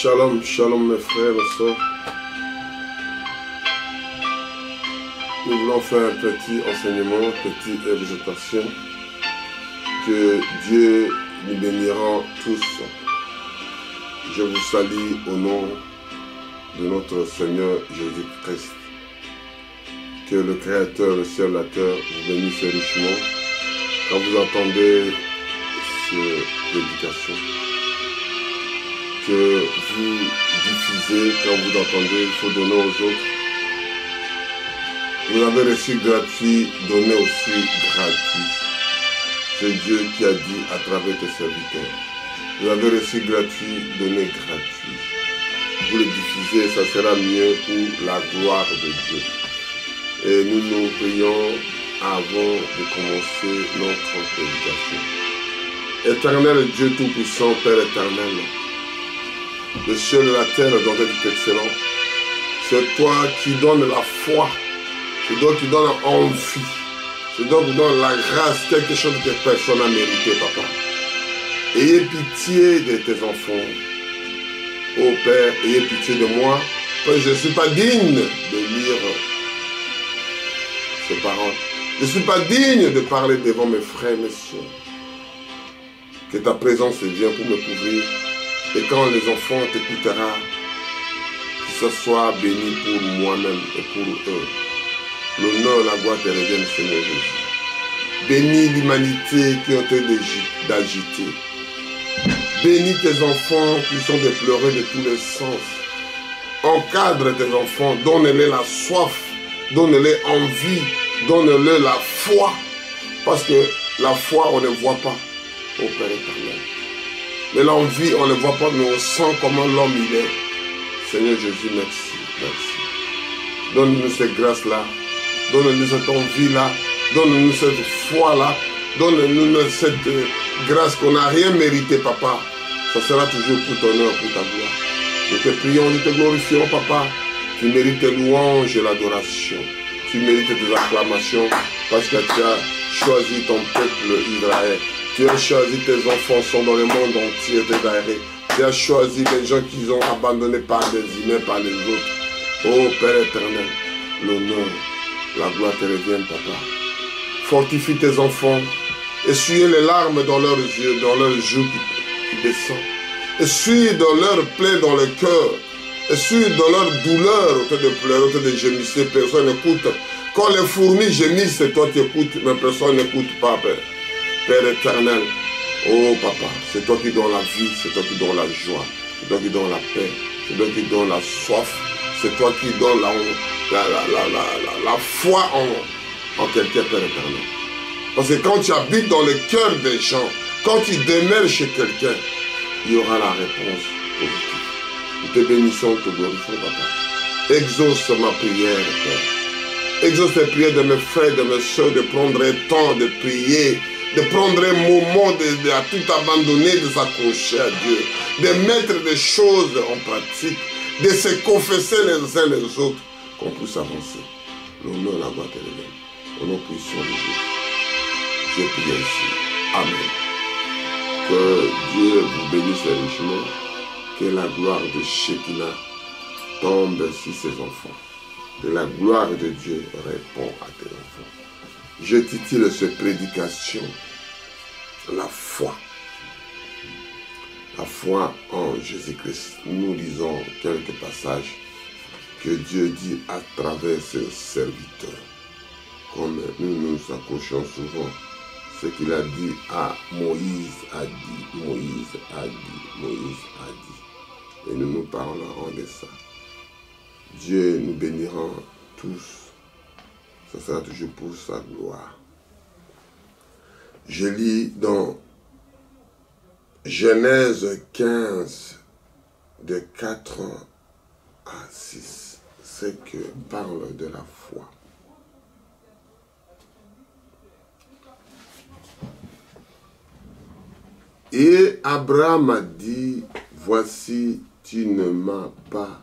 Shalom, shalom mes frères, mes soeurs. Nous voulons faire un petit enseignement, petite exhortation. Que Dieu nous bénira tous. Je vous salue au nom de notre Seigneur Jésus-Christ. Que le Créateur, le ciel, la terre vous bénisse richement quand vous entendez cette prédication. Que vous diffusez, quand vous entendez, il faut donner aux autres. Vous avez reçu gratuit, donnez aussi gratuit. C'est Dieu qui a dit à travers tes serviteurs. Vous avez reçu gratuit, donnez gratuit. Vous le diffusez, ça sera mieux pour la gloire de Dieu. Et nous nous prions avant de commencer notre prédication. Éternel Dieu Tout-Puissant, Père éternel, le ciel et la terre doivent être excellents. C'est toi qui donnes la foi. C'est toi qui donnes envie. C'est toi qui donnes la grâce, quelque chose que personne n'a mérité, papa. Ayez pitié de tes enfants. Oh Père, ayez pitié de moi. Parce que je ne suis pas digne de lire ces paroles. Je ne suis pas digne de parler devant mes frères, mes soeurs. Que ta présence vienne pour me couvrir. Et quand les enfants t'écouteront, que ce soit béni pour moi-même et pour eux. L'honneur et la gloire te reviennent, Seigneur Jésus. Bénis l'humanité qui ont été d'agiter. Bénis tes enfants qui sont déplorés de tous les sens. Encadre tes enfants, donne-les la soif, donne-les envie, donne-les la foi. Parce que la foi, on ne voit pas, au Père éternel. Mais l'envie, on ne voit pas, mais on sent comment l'homme il est. Seigneur Jésus, merci, merci. Donne-nous cette grâce-là. Donne-nous cette envie-là. Donne-nous cette foi-là. Donne-nous cette grâce qu'on n'a rien mérité, papa. Ça sera toujours pour ton honneur, pour ta gloire. Nous te prions, nous te glorifions, papa. Tu mérites tes louanges et l'adoration. Tu mérites tes acclamations parce que tu as choisi ton peuple Israël. Tu as choisi tes enfants sont dans le monde entier, tes arrêts. Tu as choisi les gens qui ont abandonné par des humains, par les autres. Oh Père éternel, l'honneur, la gloire te revient, papa. Fortifie tes enfants. Essuyez les larmes dans leurs yeux, dans leurs joues qui descendent. Essuie dans leurs plaies, dans le cœur. Essuie dans leur douleur, autant de pleurer, autant de gémisser. Personne n'écoute. Quand les fourmis gémissent, c'est toi qui écoutes, mais personne n'écoute pas, Père. Père éternel, oh papa, c'est toi qui donnes la vie, c'est toi qui donnes la joie, c'est toi qui donnes la paix, c'est toi qui donnes la soif, c'est toi qui donnes la foi en quelqu'un, Père éternel. Parce que quand tu habites dans le cœur des gens, quand tu demeures chez quelqu'un, il y aura la réponse positive. Nous te bénissons, te glorifions, papa. Exauce ma prière, Père. Exauce les prières de mes frères, de mes soeurs, de prendre le temps de prier, de prendre un moment de tout abandonner, de s'accrocher à Dieu, de mettre des choses en pratique, de se confesser les uns les autres, qu'on puisse avancer. L'honneur, la gloire te revienne. Au nom puissant de Jésus. Je prie ici. Amen. Que Dieu vous bénisse richement. Que la gloire de Shekinah tombe sur ses enfants. Que la gloire de Dieu répond à tes enfants. Je titule cette prédication la foi. La foi en Jésus-Christ. Nous lisons quelques passages que Dieu dit à travers ses serviteurs. Comme nous nous accrochons souvent, ce qu'il a dit à Moïse a dit, Moïse a dit, Moïse a dit. Et nous nous parlerons de ça. Dieu nous bénira tous. Ça sera toujours pour sa gloire. Je lis dans Genèse 15, de 4 à 6, ce que parle de la foi. Et Abraham a dit, voici, tu ne m'as pas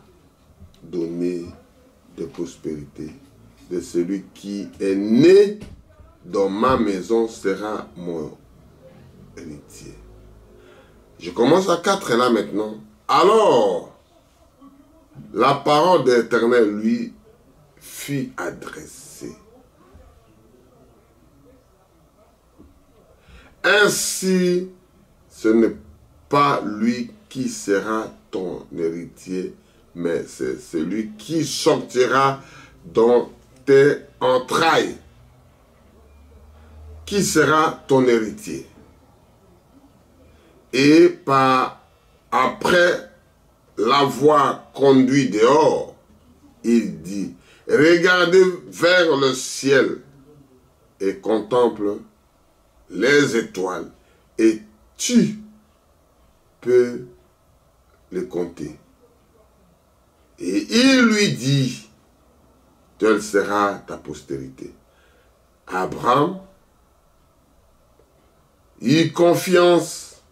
donné de prospérité. De celui qui est né dans ma maison sera mon héritier. Je commence à 4 là maintenant. Alors, la parole de l'Éternel lui fut adressée. Ainsi, ce n'est pas lui qui sera ton héritier, mais c'est celui qui sortira dans tes entrailles, qui sera ton héritier. Et après l'avoir conduit dehors, il dit, regardez vers le ciel et contemple les étoiles, et tu peux les compter. Et il lui dit, telle sera ta postérité. Abraham eut confiance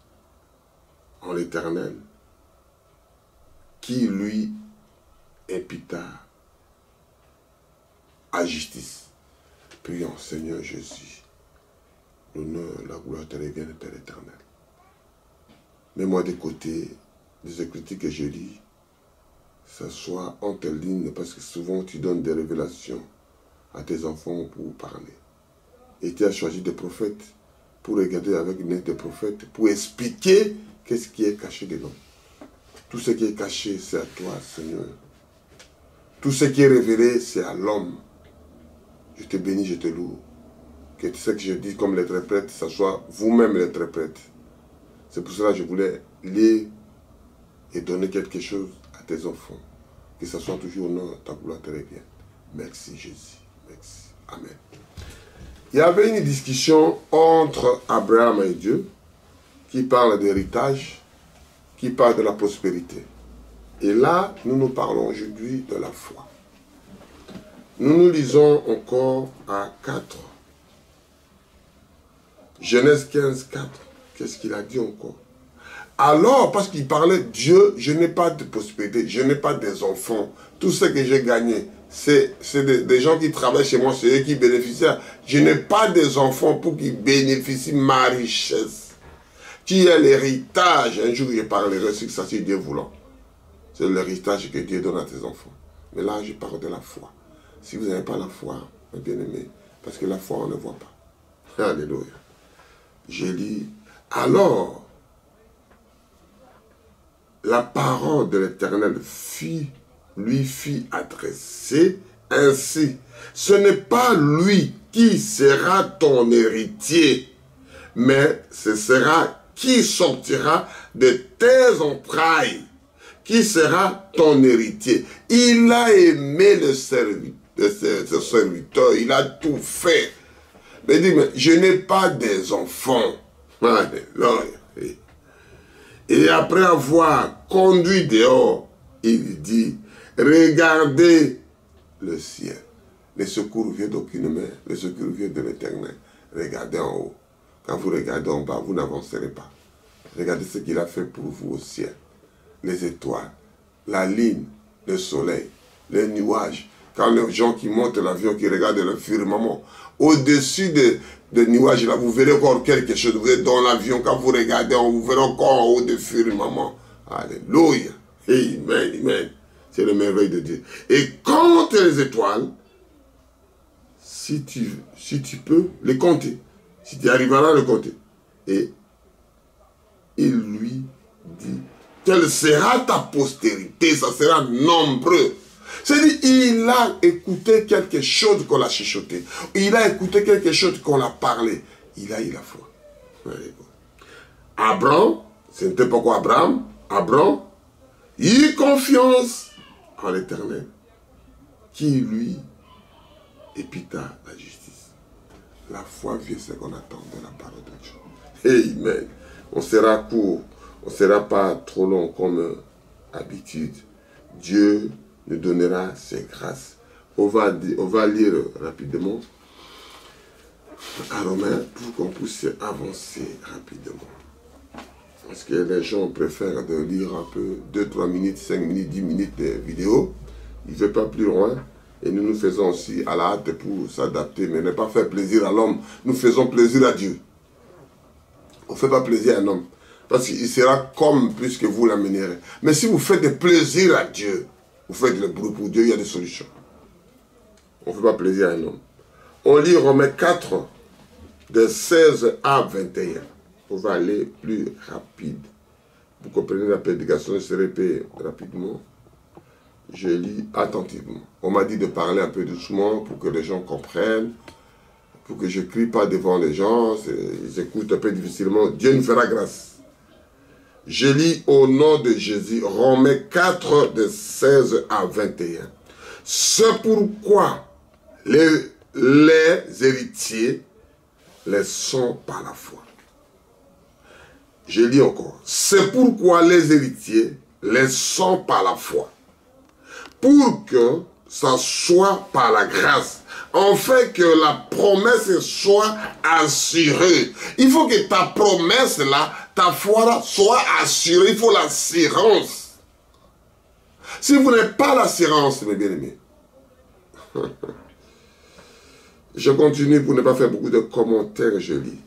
en l'Éternel, qui lui impita à justice. Prions, Seigneur Jésus. L'honneur, la gloire te reviennent de l'Éternel. Mets-moi de côté des écritures que je lis, ça soit en tes lignes, parce que souvent tu donnes des révélations à tes enfants pour parler. Et tu as choisi des prophètes pour regarder avec une aide de prophètes, pour expliquer qu'est-ce qui est caché dedans. Tout ce qui est caché, c'est à toi, Seigneur. Tout ce qui est révélé, c'est à l'homme. Je te bénis, je te loue. Que tout ce que je dis comme l'interprète, ça soit vous-même l'interprète. C'est pour cela que je voulais lire et donner quelque chose à tes enfants. Que ça soit toujours au nom de ta gloire te revienne. Merci Jésus. Merci. Amen. Il y avait une discussion entre Abraham et Dieu qui parle d'héritage, qui parle de la prospérité. Et là, nous parlons aujourd'hui de la foi. Nous lisons encore à 4. Genèse 15, 4. Qu'est-ce qu'il a dit encore? Alors, parce qu'il parlait, Dieu, je n'ai pas de prospérité, je n'ai pas des enfants. Tout ce que j'ai gagné, c'est des gens qui travaillent chez moi, c'est eux qui bénéficient. Je n'ai pas des enfants pour qu'ils bénéficient de ma richesse. Qui est l'héritage? Un jour, je parlerai sur ça, si Dieu voulant. C'est l'héritage que Dieu donne à tes enfants. Mais là, je parle de la foi. Si vous n'avez pas la foi, mes bien-aimés, parce que la foi, on ne voit pas. Alléluia. Je lis, alors, la parole de l'Éternel lui fit adresser ainsi. Ce n'est pas lui qui sera ton héritier, mais ce sera qui sortira de tes entrailles, qui sera ton héritier. Il a aimé le serviteur, il a tout fait. Mais il dit, mais je n'ai pas des enfants. Alléluia. Et après avoir conduit dehors, il dit, regardez le ciel. Les secours viennent d'aucune main, les secours viennent de l'Éternel. Regardez en haut. Quand vous regardez en bas, vous n'avancerez pas. Regardez ce qu'il a fait pour vous au ciel. Les étoiles, la lune, le soleil, les nuages. Quand les gens qui montent l'avion, qui regardent le firmament, au-dessus des nuages, là, vous verrez encore quelque chose. Vous êtes dans l'avion, quand vous regardez, vous verrez encore en haut du firmament. Alléluia. Amen, amen. C'est le merveille de Dieu. Et quant les étoiles, si tu peux les compter, si tu arriveras à les compter, et il lui dit, telle sera ta postérité, ça sera nombreux. C'est-à-dire, il a écouté quelque chose qu'on a chuchoté. Il a écouté quelque chose qu'on a parlé. Il a eu la foi. Abraham, ce n'était pas quoi Abraham. Abraham, il eut confiance en l'Éternel, qui lui épita la justice. La foi vient ce qu'on attend de la parole de Dieu. Amen. On sera court, on ne sera pas trop long comme habitude. Dieu nous donnera ses grâces. On va lire rapidement à Romains pour qu'on puisse avancer rapidement. Parce que les gens préfèrent de lire un peu 2, 3 minutes, 5 minutes, 10 minutes de vidéo. Ils ne veulent pas plus loin. Et nous faisons aussi à la hâte pour s'adapter. Mais ne pas faire plaisir à l'homme. Nous faisons plaisir à Dieu. On ne fait pas plaisir à un homme. Parce qu'il sera comme plus que vous l'amènerez. Mais si vous faites des plaisirs à Dieu, Vous faites le bruit pour Dieu, il y a des solutions. On ne fait pas plaisir à un homme. On lit Romains 4, de 16 à 21. On va aller plus rapide. Vous comprenez la prédication, je se répète rapidement. Je lis attentivement. On m'a dit de parler un peu doucement pour que les gens comprennent, pour que je ne crie pas devant les gens, ils écoutent un peu difficilement. Dieu nous fera grâce. Je lis au nom de Jésus, Romains 4, de 16 à 21. C'est pourquoi les héritiers les sont par la foi. Je lis encore. C'est pourquoi les héritiers les sont par la foi. Pour que ça soit par la grâce. En fait que la promesse soit assurée. Il faut que ta promesse là, ta foi là, soit assurée. Il faut l'assurance. Si vous n'avez pas l'assurance, mes bien-aimés, je continue pour ne pas faire beaucoup de commentaires, je lis.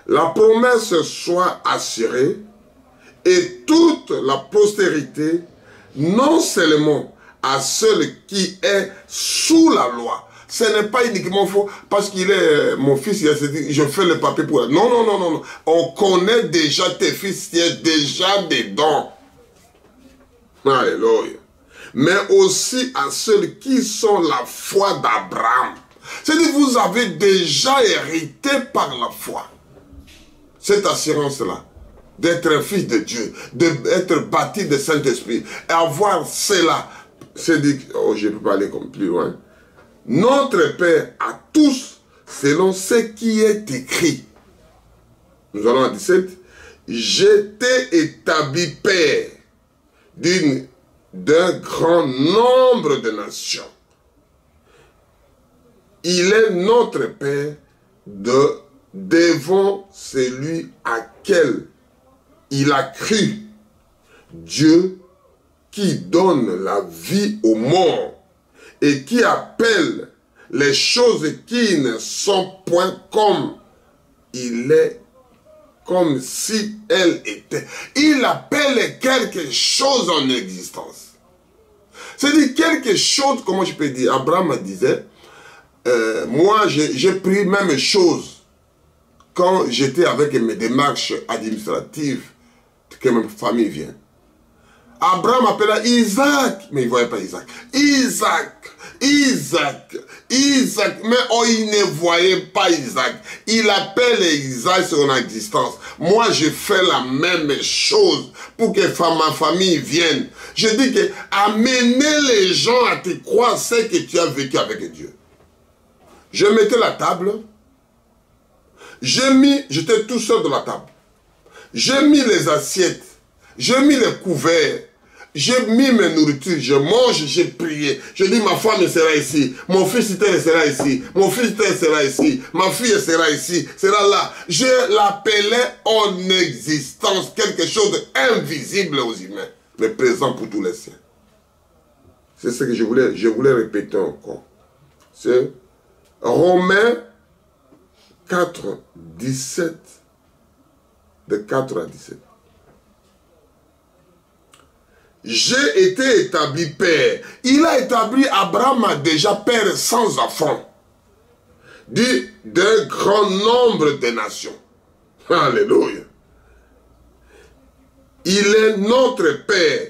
La promesse soit assurée et toute la postérité, non seulement à celui qui est sous la loi. Ce n'est pas uniquement faux parce qu'il est mon fils, il a dit, je fais le papier pour... Non, non, non, non, non. On connaît déjà tes fils, tu es déjà dedans. Alléluia. Mais aussi à ceux qui sont la foi d'Abraham. C'est-à-dire que vous avez déjà hérité par la foi. Cette assurance-là, d'être un fils de Dieu, d'être bâti de Saint-Esprit, et avoir cela, c'est dit, oh, je ne peux pas aller comme plus loin. Notre Père à tous, selon ce qui est écrit. Nous allons à 17. J'étais établi Père d'un grand nombre de nations. Il est notre Père devant celui à quel il a cru. Dieu qui donne la vie aux morts et qui appelle les choses qui ne sont point comme il est, comme si elles étaient. Il appelle quelque chose en existence. C'est-à-dire quelque chose, comment je peux dire, Abraham disait, moi j'ai pris même chose quand j'étais avec mes démarches administratives que ma famille vient. Abraham appela Isaac, mais il ne voyait pas Isaac. Isaac, mais oh, il ne voyait pas Isaac. Il appelle Isaac son existence. Moi, je fais la même chose pour que ma famille vienne. Je dis que amener les gens à te croire ce que tu as vécu avec Dieu. Je mettais la table. J'étais tout seul de la table. J'ai mis les assiettes. J'ai mis les couverts. J'ai mis mes nourritures. Je mange, j'ai prié. Je dis ma femme sera ici. Mon fils sera ici. Mon fils sera ici. Ma fille sera ici. Sera là. Je l'appelais en existence. Quelque chose d'invisible aux humains. Mais présent pour tous les siens. C'est ce que je voulais répéter encore. C'est Romains 4, 17. De 4 à 17. J'ai été établi père. Il a établi Abraham déjà père sans enfant. D'un grand nombre de nations. Alléluia. Il est notre père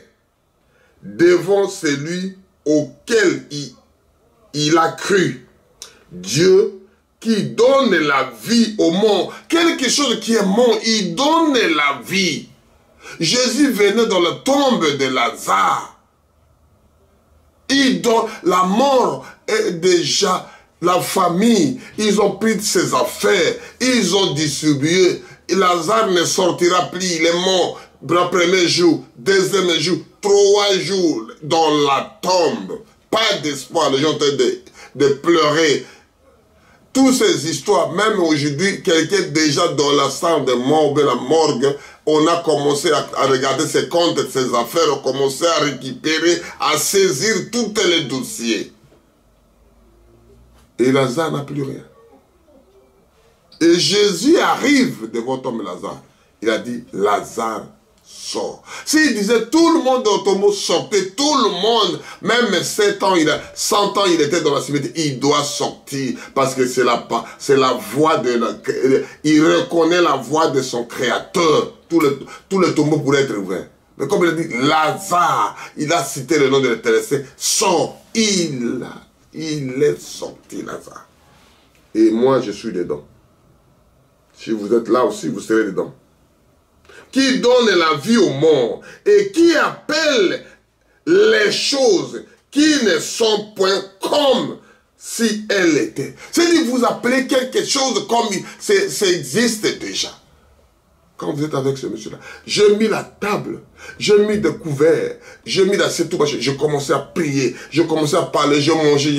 devant celui auquel il a cru. Dieu qui donne la vie au monde. Quelque chose qui est mort, il donne la vie. Jésus venait dans la tombe de Lazare. Il donne la mort est déjà la famille. Ils ont pris ses affaires, ils ont distribué. Et Lazare ne sortira plus, il est mort. Le premier jour, deuxième jour, 3 jours dans la tombe. Pas d'espoir, les gens ont de pleurer. Toutes ces histoires, même aujourd'hui, quelqu'un déjà dans la salle de mort, de la morgue, on a commencé à regarder ses comptes, ses affaires, on a commencé à récupérer, à saisir tous les dossiers. Et Lazare n'a plus rien. Et Jésus arrive devant Tom Lazare. Il a dit, Lazare, sort. S'il disait tout le monde dans Tomo sortait, tout le monde, même 7 ans, 100 ans, il était dans la cimetière, il doit sortir parce que c'est la voix il reconnaît la voix de son créateur. Tout le tombeau pourrait être ouvert. Mais comme il a dit, Lazare, il a cité le nom de l'Éternel, sort, il est sorti, Lazare. Et moi, je suis dedans. Si vous êtes là aussi, vous serez dedans. Qui donne la vie aux morts et qui appelle les choses qui ne sont point comme si elles étaient. C'est-à-dire, vous appelez quelque chose comme ça existe déjà. Quand vous êtes avec ce monsieur-là, j'ai mis la table, j'ai mis des couverts, j'ai mis l'assiette, tout. Je commençais à prier, je commençais à parler, je mangeais,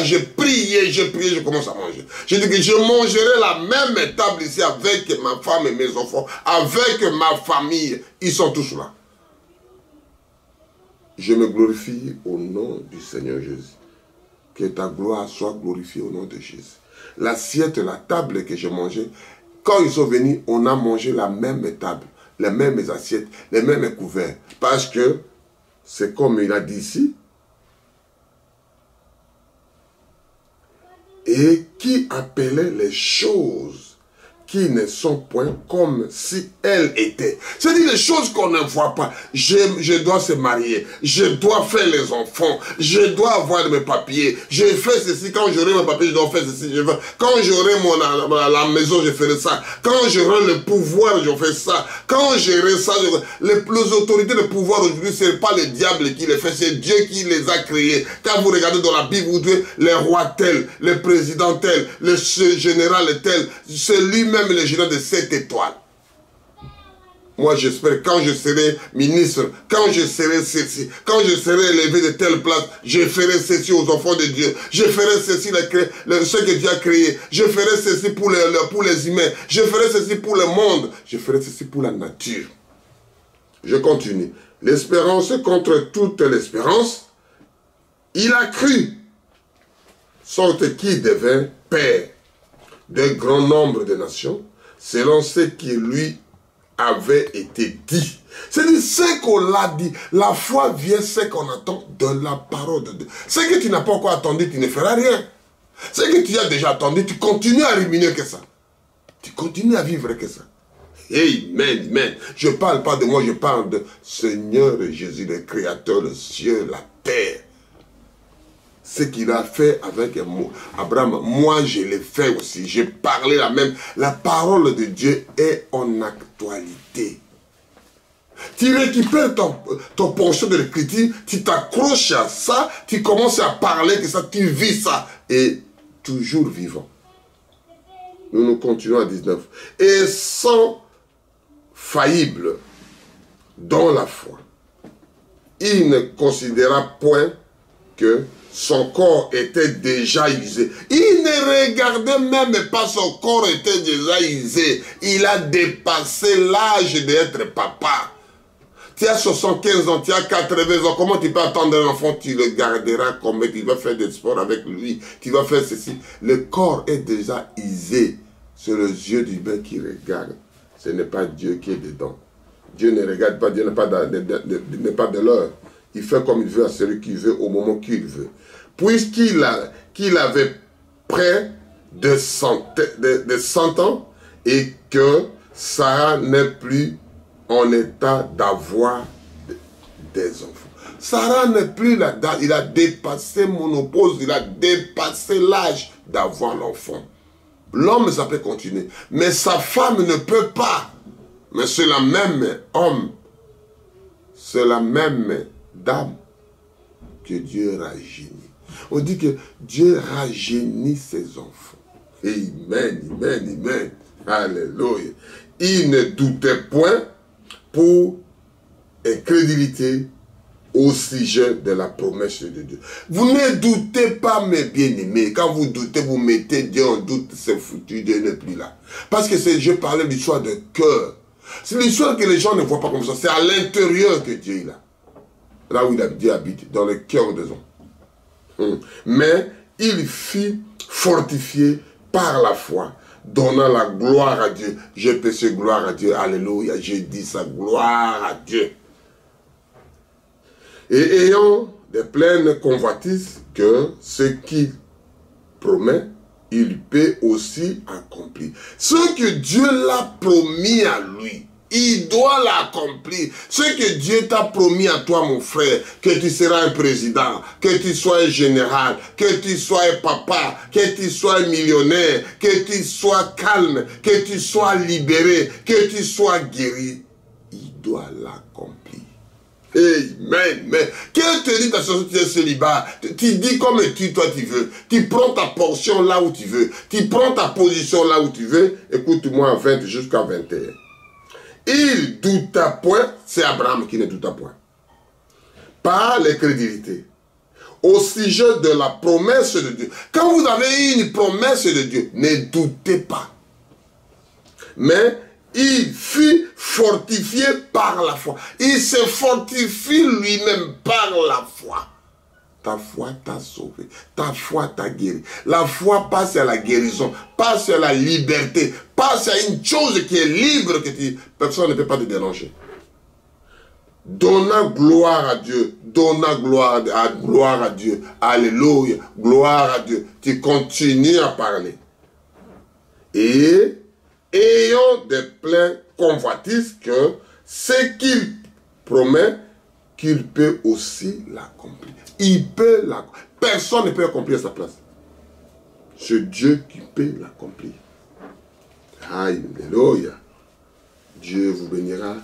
j'ai prié, je commence à manger. J'ai dit que je mangerai la même table ici avec ma femme et mes enfants, avec ma famille. Ils sont tous là. Je me glorifie au nom du Seigneur Jésus. Que ta gloire soit glorifiée au nom de Jésus. L'assiette, la table que je mangeais, quand ils sont venus, on a mangé la même table, les mêmes assiettes, les mêmes couverts. Parce que, c'est comme il a dit ici, et qui appelait les choses qui ne sont point comme si elles étaient. C'est-à-dire les choses qu'on ne voit pas. Je dois se marier, je dois faire les enfants, je dois avoir mes papiers, je fais ceci, quand j'aurai mes papiers, je dois faire ceci, quand j'aurai la maison, je ferai ça, quand j'aurai le pouvoir, je fais ça, quand j'aurai ça, les autorités de pouvoir aujourd'hui, ce n'est pas le diable qui les fait, c'est Dieu qui les a créés. Quand vous regardez dans la Bible, vous dites les rois tels, le président tel, le général tel, c'est lui-même le général de 7 étoiles. Moi, j'espère, quand je serai ministre, quand je serai ceci, quand je serai élevé de telle place, je ferai ceci aux enfants de Dieu. Je ferai ceci, ce que Dieu a créé. Je ferai ceci pour les humains. Je ferai ceci pour le monde. Je ferai ceci pour la nature. Je continue. L'espérance contre toute l'espérance, il a cru, sorte qu'il devint père d'un grand nombre de nations, selon ce qui lui avait été dit. C'est-à-dire, ce qu'on l'a dit, la foi vient ce qu'on attend de la parole de Dieu. Ce que tu n'as pas encore attendu, tu ne feras rien. Ce que tu as déjà attendu, tu continues à ruminer que ça. Tu continues à vivre que ça. Amen, amen. Je ne parle pas de moi, je parle de Seigneur Jésus, le Créateur, le ciel, la terre. Ce qu'il a fait avec Abraham, moi je l'ai fait aussi. J'ai parlé la même. La parole de Dieu est en actualité. Tu récupères ton penchant de l'écriture, tu t'accroches à ça, tu commences à parler que ça, tu vis ça. Et toujours vivant. Nous continuons à 19. Et sans faillible dans la foi, il ne considéra point que son corps était déjà usé. Il ne regardait même pas son corps était déjà usé. Il a dépassé l'âge d'être papa. Tu as 75 ans, tu as 80 ans. Comment tu peux attendre un enfant? Tu le garderas comme tu vas faire des sports avec lui. Tu vas faire ceci. Le corps est déjà usé. C'est le yeux du bain qui regarde. Ce n'est pas Dieu qui est dedans. Dieu ne regarde pas. Dieu n'est pas de l'heure. Il fait comme il veut à celui qu'il veut au moment qu'il veut. Puisqu'il avait près de 100 ans et que Sarah n'est plus en état d'avoir des enfants. Sarah n'est plus là, il a dépassé monopause, il a dépassé l'âge d'avoir l'enfant. L'homme, ça peut continuer, mais sa femme ne peut pas. Mais c'est la même homme, c'est la même dame que Dieu rajeunit. On dit que Dieu rajeunit ses enfants. Amen, amen, amen. Alléluia. Il ne doutait point pour incrédulité au sujet de la promesse de Dieu. Vous ne doutez pas, mes bien-aimés. Quand vous doutez, vous mettez Dieu en doute, c'est foutu, Dieu n'est plus là. Parce que je parlais de l'histoire de cœur. C'est l'histoire que les gens ne voient pas comme ça. C'est à l'intérieur que Dieu est là. Là où Dieu habite, dans le cœur des hommes. Mais il fut fortifié par la foi donnant la gloire à Dieu. J'ai péché, gloire à Dieu, alléluia, j'ai dit ça, gloire à Dieu. Et ayant des pleines convoitises que ce qu'il promet, il peut aussi accomplir. Ce que Dieu l'a promis à lui, il doit l'accomplir. Ce que Dieu t'a promis à toi, mon frère, que tu seras un président, que tu sois un général, que tu sois un papa, que tu sois un millionnaire, que tu sois calme, que tu sois libéré, que tu sois guéri, il doit l'accomplir. Amen. Mais qu'est-ce que te dit ta chanson, tu es célibat? Tu dis comme toi tu veux. Tu prends ta portion là où tu veux. Tu prends ta position là où tu veux. Écoute-moi, 20 jusqu'à 21. Il douta point, c'est Abraham qui ne douta point, par l'incrédulité, au sujet de la promesse de Dieu. Quand vous avez une promesse de Dieu, ne doutez pas. Mais il fut fortifié par la foi. Il se fortifie lui-même par la foi. Ta foi t'a sauvé. Ta foi t'a guéri. La foi passe à la guérison, passe à la liberté, passe à une chose qui est libre que personne ne peut pas te déranger. Donna gloire à Dieu. Donna gloire à Dieu. Alléluia. Gloire à Dieu. Tu continues à parler. Et ayant des pleins convoitises que ce qu'il promet, qu'il peut aussi l'accomplir. Il peut l'accomplir. Personne ne peut accomplir à sa place. C'est Dieu qui peut l'accomplir. Alléluia. Dieu vous bénira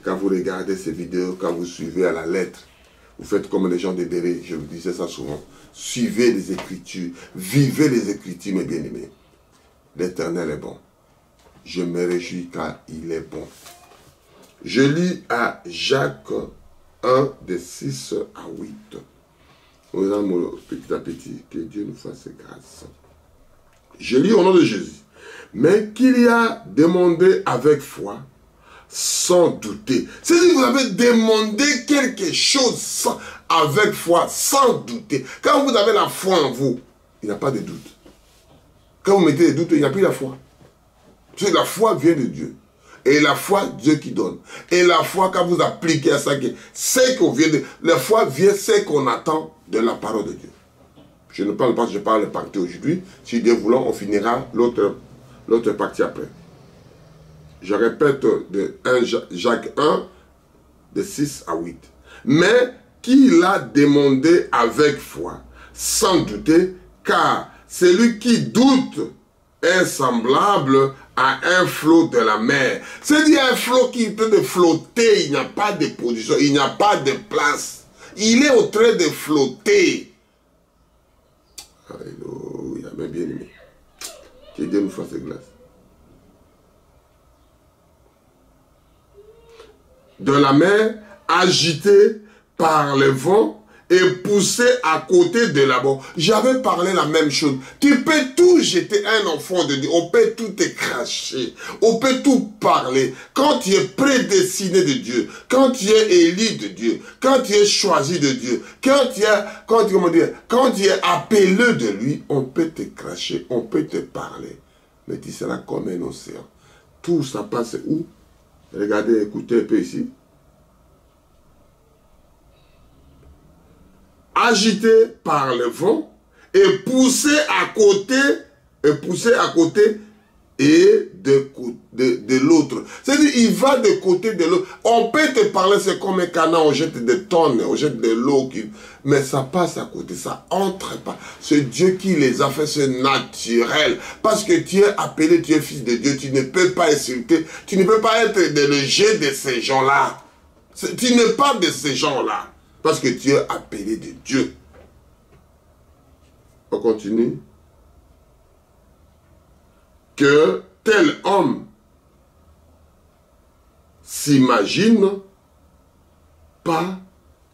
quand vous regardez ces vidéos, quand vous suivez à la lettre. Vous faites comme les gens de Béret, je vous disais ça souvent. Suivez les Écritures, vivez les Écritures, mes bien-aimés. L'Éternel est bon. Je me réjouis car il est bon. Je lis à Jacques 1, de 6 à 8. Nous allons petit à petit, que Dieu nous fasse grâce. Je lis au nom de Jésus. Mais qu'il y a demandé avec foi, sans douter. C'est-à-dire que vous avez demandé quelque chose avec foi, sans douter. Quand vous avez la foi en vous, il n'y a pas de doute. Quand vous mettez des doutes, il n'y a plus la foi. Parce que la foi vient de Dieu. Et la foi, Dieu qui donne. Et la foi, quand vous appliquez à ça, c'est qu'on vient de... La foi vient, c'est qu'on attend de la parole de Dieu. Je ne parle pas, je parle de partie aujourd'hui. Si Dieu voulant, on finira l'autre partie après. Je répète de Jacques 1, de 6 à 8. Mais qu'il a demandé avec foi, sans douter, car celui qui doute est semblable à un flot de la mer. C'est-à-dire un flot qui est en train de flotter, il n'y a pas de position, il n'y a pas de place. Il est en train de flotter. Alléluia, mes bien-aimés. Que Dieu nous fasse grâce. De la mer, agité par le vent et poussé à côté de la bord. J'avais parlé la même chose. Tu peux tout jeter un enfant de Dieu. On peut tout te cracher. On peut tout parler. Quand tu es prédestiné de Dieu, quand tu es élu de Dieu, quand tu es choisi de Dieu, quand tu es appelé de lui, on peut te cracher, on peut te parler. Mais tu seras comme un océan. Tout ça passe où? Regardez, écoutez un peu ici. Agité par le vent et poussé à côté et de l'autre. C'est-à-dire, il va de côté de l'autre. On peut te parler, c'est comme un canard, on jette des tonnes, on jette de l'eau, mais ça passe à côté, ça entre pas. C'est Dieu qui les a fait, c'est naturel. Parce que tu es appelé, tu es fils de Dieu, tu ne peux pas insulter, tu ne peux pas être dans le jeu de ces gens-là. Tu n'es pas de ces gens-là. Parce que tu es appelé de Dieu. On continue. Que tel homme s'imagine pas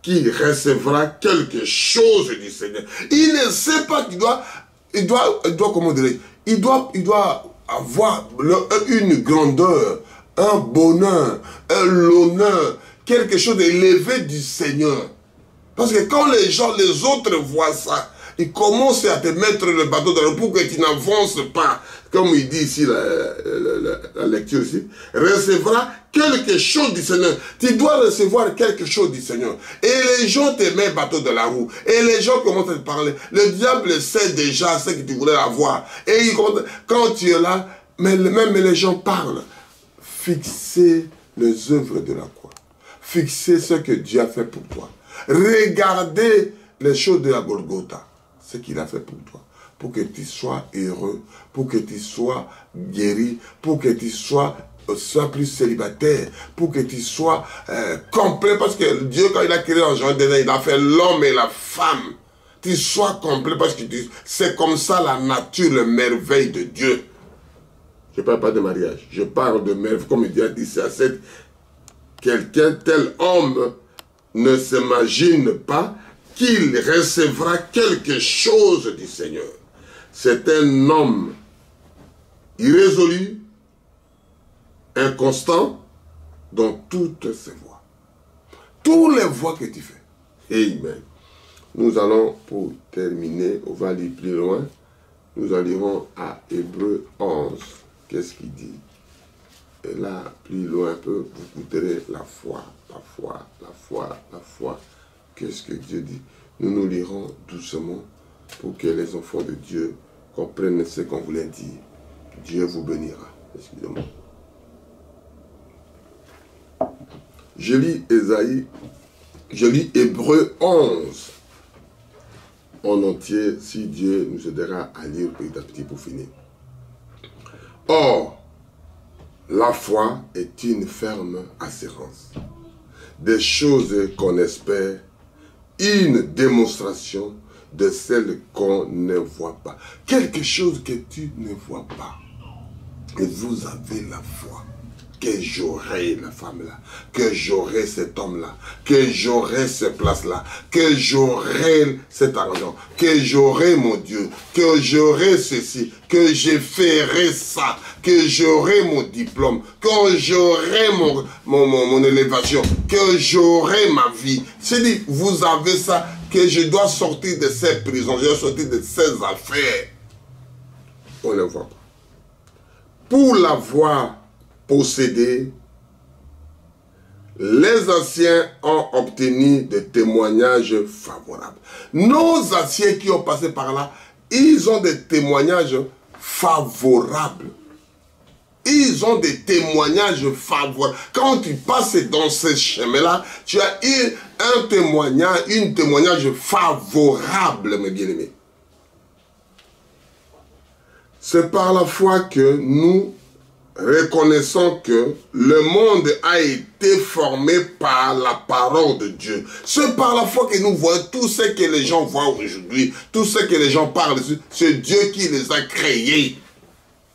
qu'il recevra quelque chose du Seigneur. Il ne sait pas qu'il doit comment dire, il doit avoir une grandeur, un bonheur, l'honneur, quelque chose d'élevé du Seigneur. Parce que quand les autres voient ça, ils commencent à te mettre le bateau dans le pour que tu n'avances pas. comme il dit ici la lecture ici, recevra quelque chose du Seigneur. Tu dois recevoir quelque chose du Seigneur. Et les gens te mettent bateau de la roue. Et les gens commencent à te parler. Le diable sait déjà ce que tu voulais avoir. Et quand tu es là, même les gens parlent. Fixez les œuvres de la croix. Fixez ce que Dieu a fait pour toi. Regardez les choses de la Golgotha. Ce qu'il a fait pour toi. Pour que tu sois heureux, pour que tu sois guéri, pour que tu sois plus célibataire, pour que tu sois complet, parce que Dieu, quand il a créé en jardin, il a fait l'homme et la femme. Tu sois complet, parce que c'est comme ça la nature, la merveille de Dieu. Je ne parle pas de mariage, je parle de merveille, comme Dieu a dit, c'est à cette quelqu'un, tel homme, ne s'imagine pas qu'il recevra quelque chose du Seigneur. C'est un homme irrésolu, inconstant, dans toutes ses voies. Toutes les voies que tu fais. Amen. Nous allons, pour terminer, on va aller plus loin. Nous allons à Hébreux 11. Qu'est-ce qu'il dit? Et là, plus loin un peu, vous goûterez la foi, la foi, la foi, la foi. Qu'est-ce que Dieu dit? Nous lirons doucement pour que les enfants de Dieu comprennent ce qu'on voulait dire. Dieu vous bénira. Excusez-moi. Je lis Hébreux 11 en entier, si Dieu nous aidera à lire petit à petit pour finir. Or, la foi est une ferme assurance des choses qu'on espère, une démonstration de celles qu'on ne voit pas. Quelque chose que tu ne vois pas. Et vous avez la foi que j'aurai la femme là, que j'aurai cet homme là, que j'aurai cette place là, que j'aurai cet argent, que j'aurai mon Dieu, que j'aurai ceci, que je ferai ça, que j'aurai mon diplôme, que j'aurai mon élévation, que j'aurai ma vie. C'est-à-dire, vous avez ça, que je dois sortir de ces prisons, je dois sortir de ces affaires. On ne le voit pas. Pour l'avoir possédé, les anciens ont obtenu des témoignages favorables. Nos anciens qui ont passé par là, ils ont des témoignages favorables. Ils ont des témoignages favorables. Quand tu passes dans ce chemin-là, tu as eu un témoignage favorable, mes bien-aimés. C'est par la foi que nous reconnaissons que le monde a été formé par la parole de Dieu. C'est par la foi que nous voyons tout ce que les gens voient aujourd'hui, tout ce que les gens parlent dessus. C'est Dieu qui les a créés,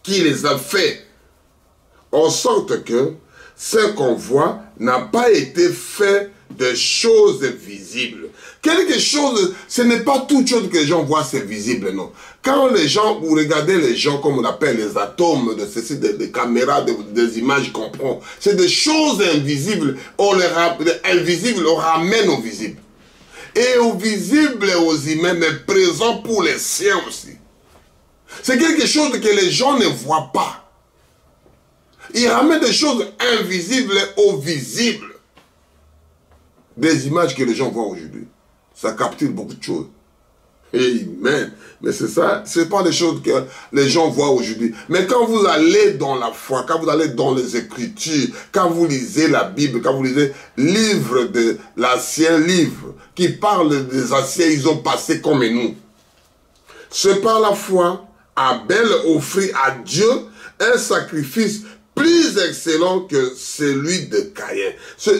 qui les a faits. En sorte que ce qu'on voit n'a pas été fait de choses visibles. Quelque chose, ce n'est pas toute chose que les gens voient, c'est visible, non. Quand les gens, vous regardez les gens, comme on appelle les atomes, de ceci, des caméras, des images qu'on prend, c'est des choses invisibles, invisibles, on ramène au visible. Et au visible et aux humains, mais présent pour les siens aussi. C'est quelque chose que les gens ne voient pas. Ils ramènent des choses invisibles au visible. Des images que les gens voient aujourd'hui. Ça capture beaucoup de choses. Amen. Mais c'est ça, ce n'est pas des choses que les gens voient aujourd'hui. Mais quand vous allez dans la foi, quand vous allez dans les Écritures, quand vous lisez la Bible, quand vous lisez livre de l'ancien livre, qui parle des anciens, ils ont passé comme nous. C'est par la foi, Abel offrit à Dieu un sacrifice plus excellent que celui de Caïn.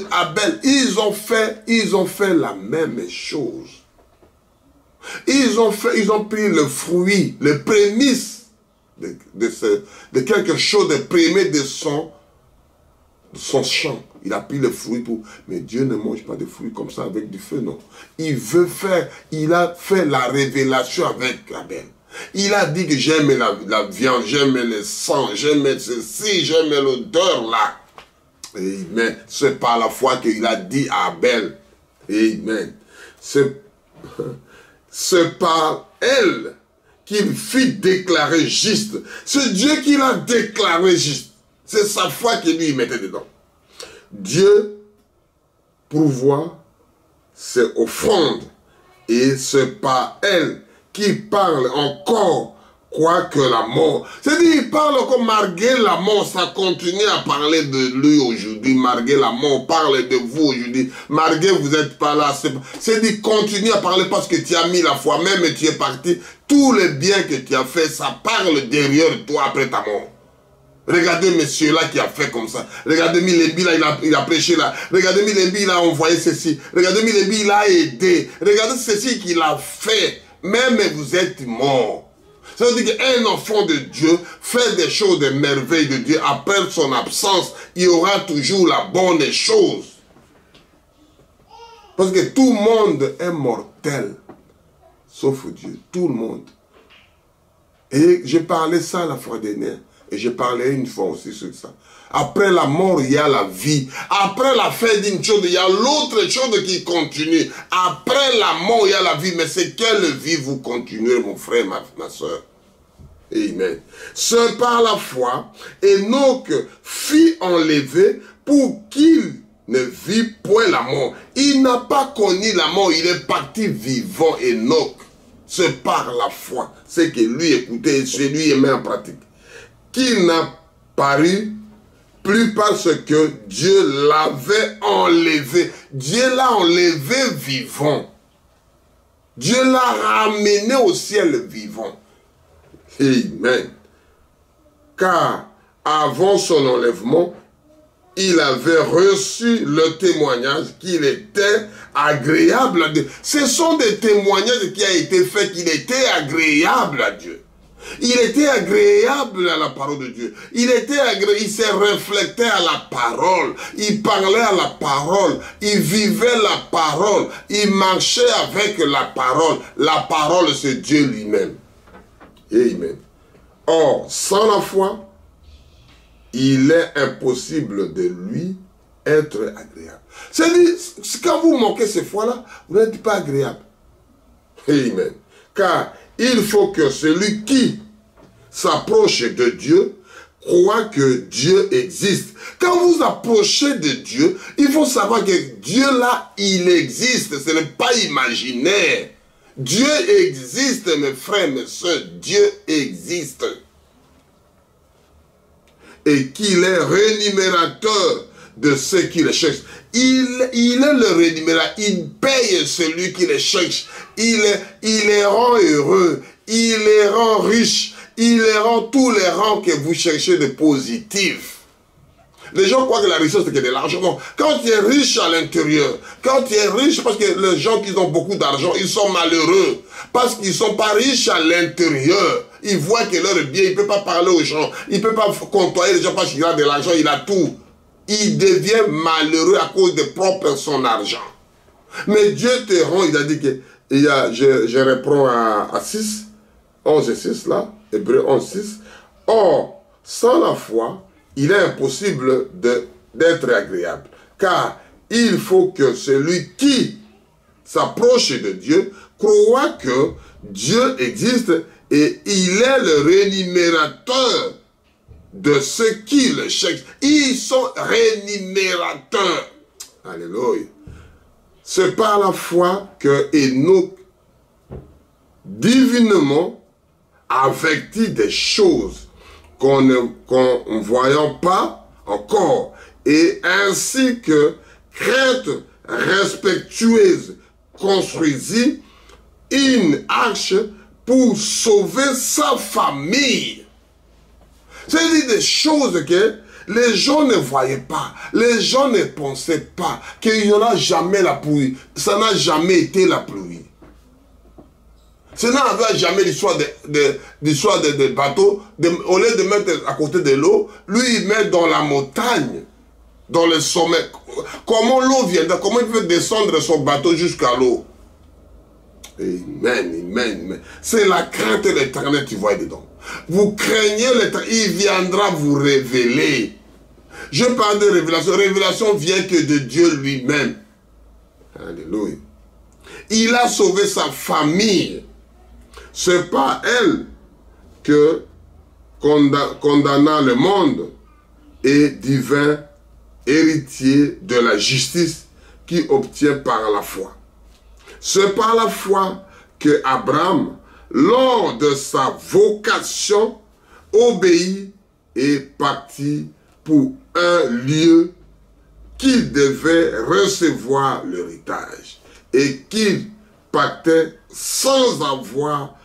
Abel, ils ont fait la même chose. Ils ont pris le fruit, les prémices de quelque chose de primé de son champ. Il a pris le fruit pour... Mais Dieu ne mange pas de fruits comme ça avec du feu, non. Il a fait la révélation avec Abel. Il a dit que j'aime la viande, j'aime le sang, j'aime ceci, j'aime l'odeur là. Amen. C'est par la foi qu'il a dit à Abel. Amen. C'est par elle qu'il fit déclarer juste. Ce Dieu qu'il a déclaré juste. C'est sa foi qui lui mettait dedans. Dieu pourvoit ses offrandes. Et c'est par elle qu'il parle encore. Quoique la mort. C'est-à-dire, il parle encore malgré la mort. Ça continue à parler de lui aujourd'hui. Malgré la mort, parle de vous aujourd'hui. Malgré vous n'êtes pas là. C'est-à-dire, continue à parler parce que tu as mis la foi. Même tu es parti. Tous les biens que tu as fait, ça parle derrière toi après ta mort. Regardez monsieur là qui a fait comme ça. Regardez Milembi là, il a prêché là. Regardez Milembi, il a envoyé ceci. Regardez Milembi, il a aidé. Regardez ceci qu'il a fait. Même vous êtes mort. Ça veut dire qu'un enfant de Dieu fait des choses, des merveilles de Dieu. Après son absence, il y aura toujours la bonne chose. Parce que tout le monde est mortel. Sauf Dieu. Tout le monde. Et j'ai parlé ça la fois dernière. Et j'ai parlé une fois aussi sur ça. Après la mort, il y a la vie. Après la fin d'une chose, il y a l'autre chose qui continue. Après la mort, il y a la vie. Mais c'est quelle vie vous continuez, mon frère, ma soeur? Amen. C'est par la foi, Enoch fit enlever pour qu'il ne vit point la mort. Il n'a pas connu la mort, il est parti vivant, Enoch. C'est par la foi. C'est que lui écoutait et c'est lui met en pratique. Qu'il n'a paru plus parce que Dieu l'avait enlevé. Dieu l'a enlevé vivant. Dieu l'a ramené au ciel vivant. Amen. Car avant son enlèvement, il avait reçu le témoignage qu'il était agréable à Dieu. Ce sont des témoignages qui ont été faits qu'il était agréable à Dieu. Il était agréable à la parole de Dieu. Il s'est reflété à la parole. Il parlait à la parole. Il vivait la parole. Il marchait avec la parole. La parole, c'est Dieu lui-même. Amen. Or, sans la foi, il est impossible de lui être agréable. C'est-à-dire, quand vous manquez ces foi-là, vous n'êtes pas agréable. Amen. Car il faut que celui qui s'approche de Dieu croit que Dieu existe. Quand vous approchez de Dieu, il faut savoir que Dieu là, il existe. Ce n'est pas imaginaire. Dieu existe, mes frères, mes soeurs. Dieu existe. Et qu'il est rémunérateur de ceux qui le cherchent. Il est le rémunérateur. Il paye celui qui le cherche. Il les rend heureux. Il les rend riches. Il les rend tous les rangs que vous cherchez de positifs. Les gens croient que la richesse, c'est que de l'argent. Non. Quand tu es riche à l'intérieur, quand tu es riche, parce que les gens qui ont beaucoup d'argent, ils sont malheureux. Parce qu'ils ne sont pas riches à l'intérieur. Ils voient que leur bien, il ne peut pas parler aux gens. Il ne peut pas côtoyer les gens parce qu'il a de l'argent, il a tout. Il devient malheureux à cause de propre son argent. Mais Dieu te rend, il a dit que, je reprends à 6, 11 et 6 là, Hébreux 11, 6. Or, sans la foi, il est impossible d'être agréable. Car il faut que celui qui s'approche de Dieu croit que Dieu existe et il est le rémunérateur de ceux qui le cherchent. Ils sont rémunérateurs. Alléluia. C'est par la foi que Enoch, divinement, avertit des choses qu'on ne voyant pas encore, et ainsi que crainte respectueuse construisit une arche pour sauver sa famille. C'est-à-dire des choses que les gens ne voyaient pas, les gens ne pensaient pas qu'il n'y aura jamais la pluie. Ça n'a jamais été la pluie. Ce n'avait jamais l'histoire des bateaux. Au lieu de mettre à côté de l'eau, lui il met dans la montagne, dans le sommet. Comment l'eau viendra? Comment il peut descendre son bateau jusqu'à l'eau? Amen, amen, amen. C'est la crainte de l'Éternel, tu vois dedans. Vous craignez l'Éternel, il viendra vous révéler. Je parle de révélation. Révélation vient que de Dieu lui-même. Alléluia. Il a sauvé sa famille. C'est par elle que condamna le monde et divin héritier de la justice qui obtient par la foi. C'est par la foi que Abraham, lors de sa vocation, obéit et partit pour un lieu qu'il devait recevoir l'héritage et qu'il partait sans avoir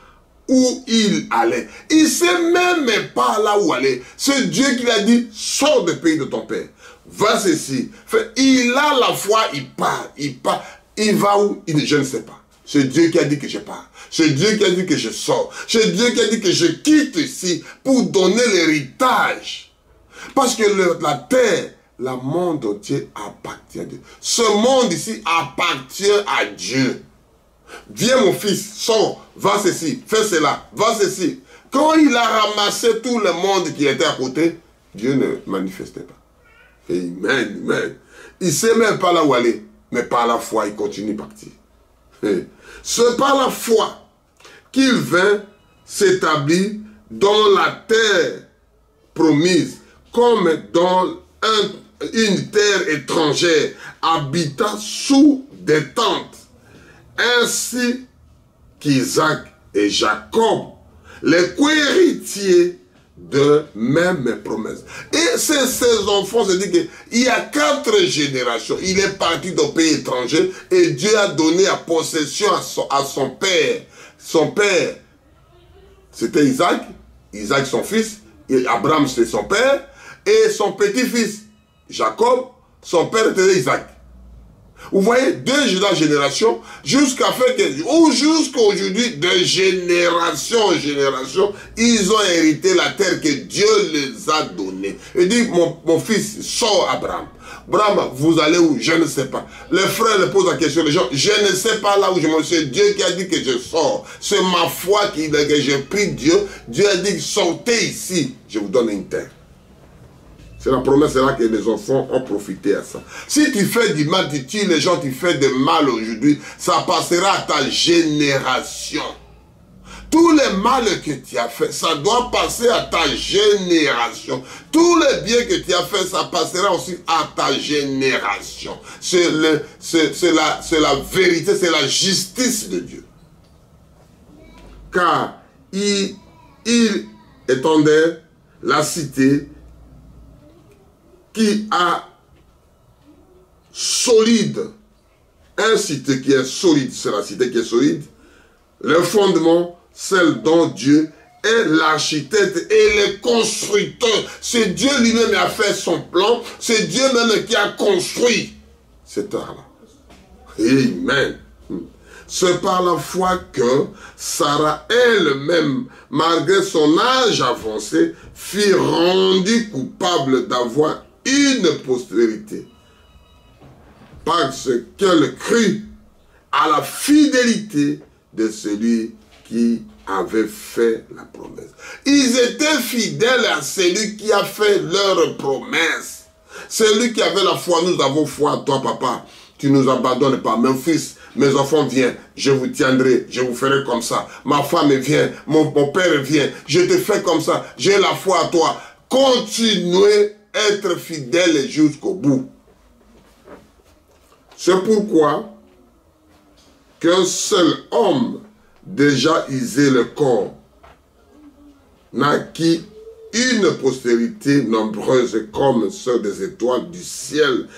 où il allait. Il ne sait même pas là où aller. C'est Dieu qui lui a dit, sors du pays de ton père. Va ceci. Il a la foi, il part. Il va où? Je ne sais pas. C'est Dieu qui a dit que je pars. C'est Dieu qui a dit que je sors. C'est Dieu qui a dit que je quitte ici pour donner l'héritage. Parce que la terre, le monde entier appartient à Dieu. Ce monde ici appartient à Dieu. Viens mon fils, sors, va ceci, fais cela, va ceci. Quand il a ramassé tout le monde qui était à côté, Dieu ne manifestait pas. Amen, amen. Il ne sait même pas là où aller, mais par la foi, il continue à partir. C'est par la foi qu'il vint s'établir dans la terre promise, comme dans une terre étrangère, habitant sous des tentes. Ainsi qu'Isaac et Jacob, les co-héritiers de même promesse. Et ces enfants se disent qu'il y a 4 générations. Il est parti d'un pays étranger et Dieu a donné à possession à son père. Son père, c'était Isaac. Isaac son fils. Et Abraham c'est son père. Et son petit-fils, Jacob, son père était Isaac. Vous voyez, 2 générations, jusqu'à jusqu'aujourd'hui, de génération en génération, ils ont hérité la terre que Dieu les a donnée. Il dit, mon fils, sors Abraham. Abraham, vous allez où? Je ne sais pas. Les frères le posent la question, les gens, je ne sais pas là où je me suis. Dieu qui a dit que je sors. C'est ma foi que j'ai pris Dieu. Dieu a dit, sortez ici, je vous donne une terre. C'est la promesse là que les enfants ont profité à ça. Si tu fais du mal, tu tues les gens, tu fais du mal aujourd'hui, ça passera à ta génération. Tous les mal que tu as fait, ça doit passer à ta génération. Tous les biens que tu as fait, ça passera aussi à ta génération. C'est la vérité, c'est la justice de Dieu. Car il étendait la cité qui a solide, un cité qui est solide, c'est la cité qui est solide, le fondement, celle dont Dieu est l'architecte et le constructeur. C'est Dieu lui-même qui a fait son plan, c'est Dieu même qui a construit cette terre-là. Amen. C'est par la foi que Sarah elle-même, malgré son âge avancé, fut rendue coupable d'avoir une postérité, parce qu'elle crut à la fidélité de celui qui avait fait la promesse. Ils étaient fidèles à celui qui a fait leur promesse. Celui qui avait la foi, nous avons foi à toi, papa. Tu ne nous abandonnes pas. Mon fils, mes enfants viennent, je vous tiendrai, je vous ferai comme ça. Ma femme vient, mon père vient, je te fais comme ça. J'ai la foi à toi. Continuez à être fidèle jusqu'au bout. C'est pourquoi qu'un seul homme déjà usé le corps naquit une postérité nombreuse comme ceux des étoiles du ciel,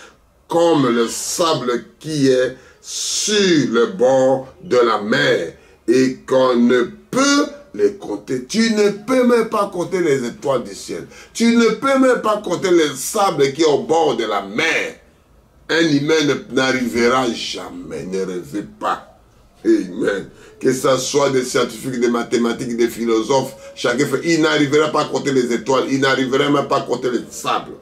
comme le sable qui est sur le bord de la mer et qu'on ne peut les compter. Tu ne peux même pas compter les étoiles du ciel. Tu ne peux même pas compter les sables qui est au bord de la mer. Un humain n'arrivera jamais, ne rêvez pas. Amen. Que ce soit des scientifiques, des mathématiques, des philosophes, chacun fait, il n'arrivera pas à compter les étoiles, il n'arrivera même pas à compter les sables.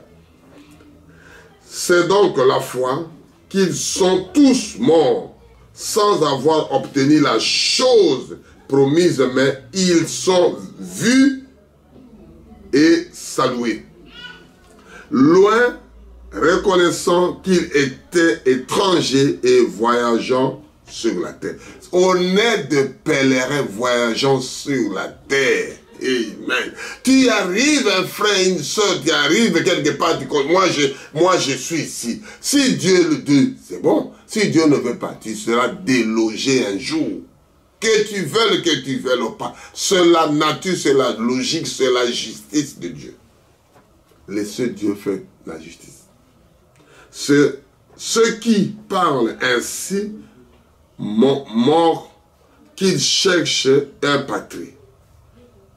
C'est donc la foi qu'ils sont tous morts sans avoir obtenu la chose promise, mais ils sont vus et salués. Loin, reconnaissant qu'ils étaient étrangers et voyageant sur la terre. On est des pèlerins voyageant sur la terre. Amen. Tu arrives, un frère, une soeur, tu arrives quelque part, tu dis, moi je suis ici. Si Dieu le dit, c'est bon. Si Dieu ne veut pas, tu seras délogé un jour. Que tu veuilles pas. C'est la nature, c'est la logique, c'est la justice de Dieu. Laissez Dieu faire la justice. Ceux qui parlent ainsi, mort qu'ils cherchent un patrie.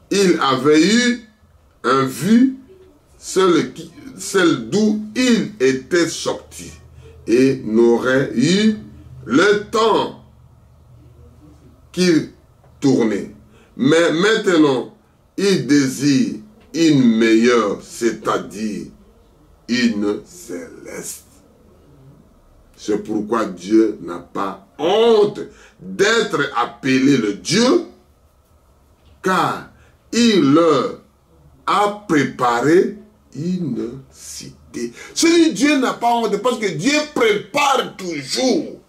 Il avait eu un vue, celle d'où il était sorti, et n'aurait eu le temps qu'il tournait. Mais maintenant, il désire une meilleure, c'est-à-dire une céleste. C'est pourquoi Dieu n'a pas honte d'être appelé le Dieu, car il leur a préparé une cité. Celui Dieu n'a pas honte parce que Dieu prépare toujours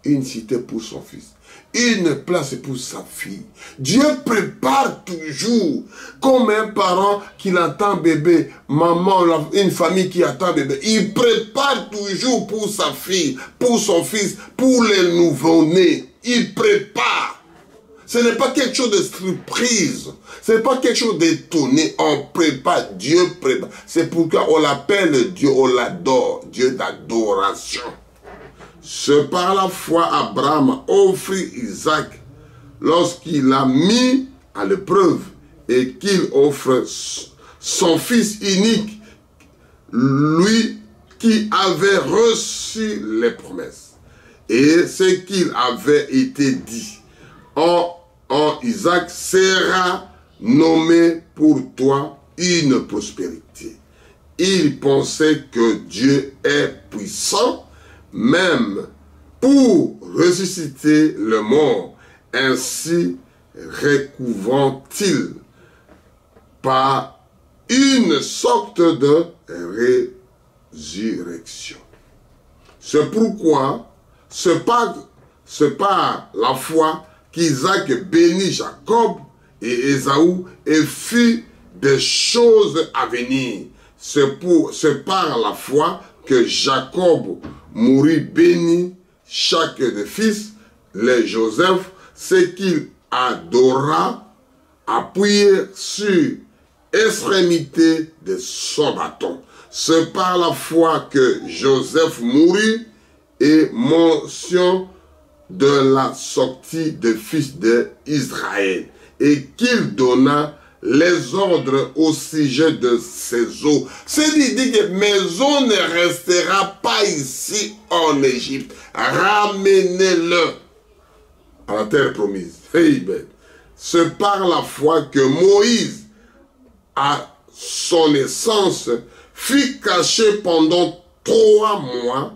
une cité pour son fils. Une place pour sa fille. Dieu prépare toujours, comme un parent qui attend bébé, maman, une famille qui attend bébé. Il prépare toujours pour sa fille, pour son fils, pour les nouveau-nés. Il prépare. Ce n'est pas quelque chose de surprise. Ce n'est pas quelque chose d'étonné. On prépare. Dieu prépare. C'est pourquoi on l'appelle Dieu, on l'adore. Dieu d'adoration. C'est par la foi Abraham offrit Isaac lorsqu'il a mis à l'épreuve et qu'il offre son fils unique, lui qui avait reçu les promesses. Et ce qu'il avait été dit en Isaac sera nommé pour toi une prospérité. Il pensait que Dieu est puissant même pour ressusciter le mort. Ainsi recouvrant-il par une sorte de résurrection. C'est pourquoi c'est par la foi qu'Isaac bénit Jacob et Ésaü et fit des choses à venir. C'est par la foi que Jacob mourut béni chaque des fils, les Joseph, ce qu'il adora, appuyé sur l'extrémité de son bâton. C'est par la foi que Joseph mourut et mention de la sortie des fils d'Israël et qu'il donna les ordres au sujet de ses eaux. C'est dit que mes eaux ne restera pas ici en Égypte. Ramenez-le à la terre promise. Amen. C'est par la foi que Moïse, à son naissance, fut caché pendant 3 mois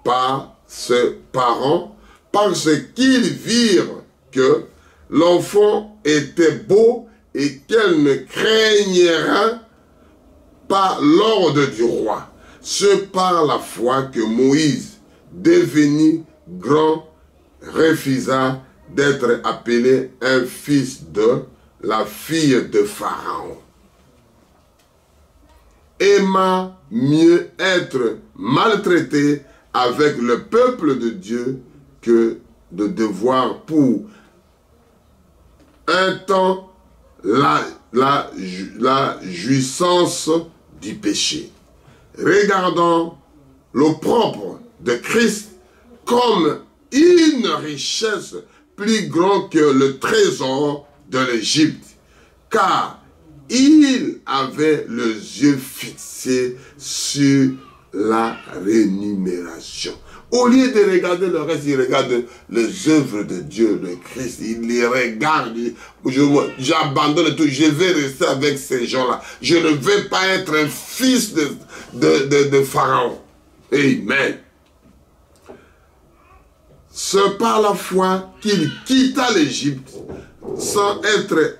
par ses parents, parce qu'ils virent que l'enfant était beau et qu'elle ne craignera pas l'ordre du roi. C'est par la foi que Moïse, devenu grand, refusa d'être appelé un fils de la fille de Pharaon. Aima mieux être maltraité avec le peuple de Dieu que de devoir pour un temps la jouissance du péché. Regardons le propre de Christ comme une richesse plus grande que le trésor de l'Égypte, car il avait les yeux fixés sur la rémunération. Au lieu de regarder le reste, il regarde les œuvres de Dieu, le Christ. Il les regarde. J'abandonne tout. Je vais rester avec ces gens-là. Je ne vais pas être un fils de Pharaon. Amen. C'est par la foi qu'il quitta l'Égypte sans être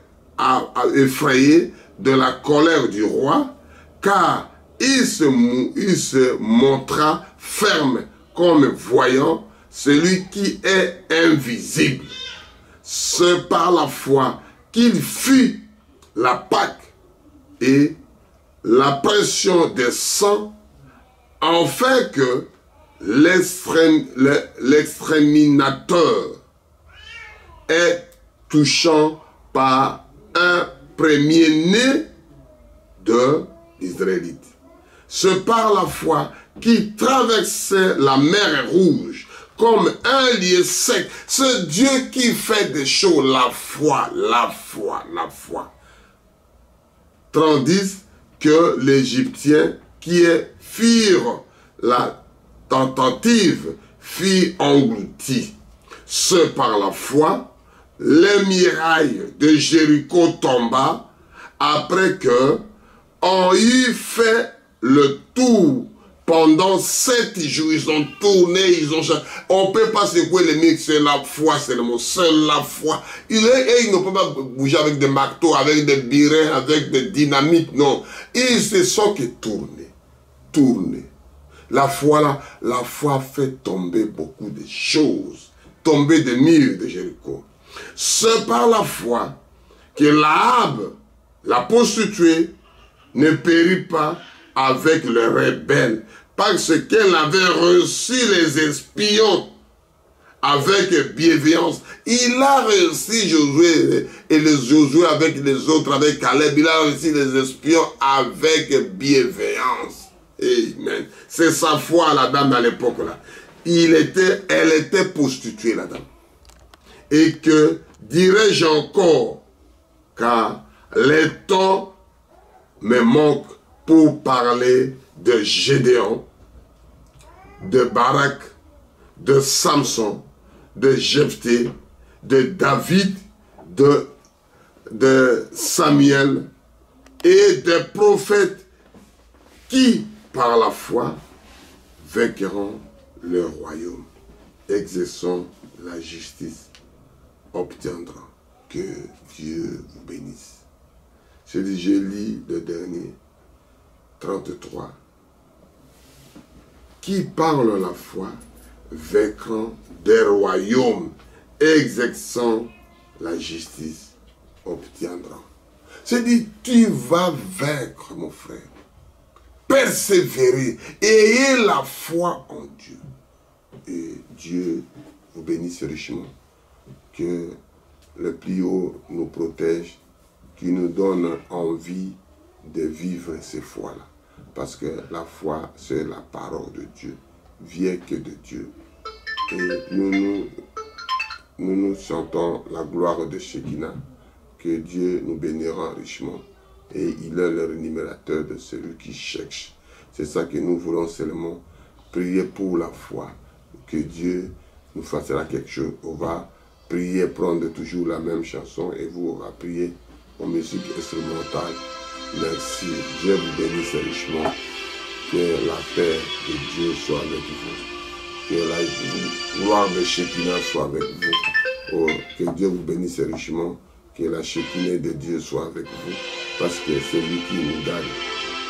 effrayé de la colère du roi, car il se montra ferme comme voyant celui qui est invisible. C'est par la foi qu'il fut la Pâque et la pression des sangs, afin que l'exterminateur est touchant par un premier-né de l'Israélite. C'est par la foi qui traversait la mer Rouge comme un lieu sec. C'est Dieu qui fait des choses, la foi, la foi, la foi. Tandis que l'Égyptien qui firent la tentative fut englouti. C'est par la foi, les murailles de Jéricho tomba après que on eut fait le tour pendant 7 jours. Ils ont tourné, on ne peut pas secouer les murs, c'est la foi, c'est le mot, c'est la foi. Ils ne peuvent pas bouger avec des marteaux, avec des birins, avec des dynamites, non. Ils se sont que tournés. La foi là, la foi fait tomber beaucoup de choses, tomber des murs de Jéricho. C'est par la foi que Rahab, la prostituée, ne périt pas avec les rebelles, parce qu'elle avait reçu les espions avec bienveillance. Il a reçu Josué et les Josué avec les autres, avec Caleb, il a reçu les espions avec bienveillance. Amen. C'est sa foi, la dame, à l'époque là. Elle était prostituée, la dame. Et que, dirais-je encore, car les temps me manquent pour parler de Gédéon, de Barak, de Samson, de Jephthé, de David, de Samuel et des prophètes qui, par la foi, vainqueront le royaume, exerçant la justice, obtiendront. Que Dieu vous bénisse. Je lis le dernier, 33. Qui parle la foi, vaincront des royaumes, exerçant la justice, obtiendront. Je dis, tu vas vaincre, mon frère. Persévérez, ayez la foi en Dieu. Et Dieu vous bénisse richement. Que le plus haut nous protège, qui nous donne envie de vivre ces foi-là. Parce que la foi, c'est la parole de Dieu, vient que de Dieu. Et nous chantons la gloire de Shekinah, que Dieu nous bénira richement. Et il est le rémunérateur de celui qui cherche. C'est ça que nous voulons seulement prier pour la foi. Que Dieu nous fassera quelque chose. On va prier, prendre toujours la même chanson et vous aurez prié en musique instrumentale. Merci. Dieu vous bénisse richement. Que la paix de Dieu soit avec vous. Que la gloire de Shekinah soit avec vous. Oh, que Dieu vous bénisse richement. Que la Shekinah de Dieu soit avec vous. Parce que c'est lui qui nous garde.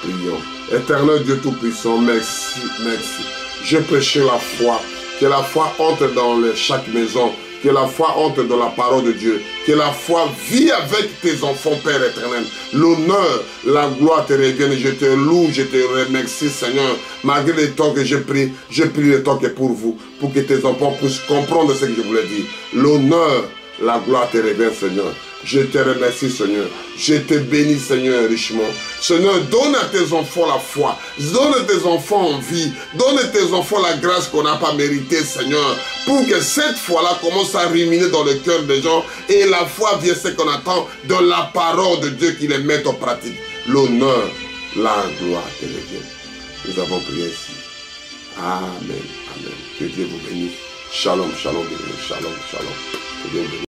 Prions. Éternel Dieu Tout-Puissant, merci, merci. Je prêche la foi. Que la foi entre dans chaque maison. Que la foi entre dans la parole de Dieu. Que la foi vit avec tes enfants, Père éternel. L'honneur, la gloire te reviennent. Je te loue, je te remercie, Seigneur. Malgré les temps que je prie le temps que pour vous. Pour que tes enfants puissent comprendre ce que je voulais dire. L'honneur, la gloire te revient, Seigneur. Je te remercie, Seigneur. Je te bénis, Seigneur, richement. Seigneur, donne à tes enfants la foi. Donne à tes enfants en vie. Donne à tes enfants la grâce qu'on n'a pas méritée, Seigneur. Pour que cette foi-là commence à ruminer dans le cœur des gens. Et la foi vient ce qu'on attend de la parole de Dieu qui les mette en pratique. L'honneur, la gloire te revient. Nous avons prié ici. Amen. Amen. Que Dieu vous bénisse. Shalom, shalom, shalom, shalom. Que Dieu vous bénisse.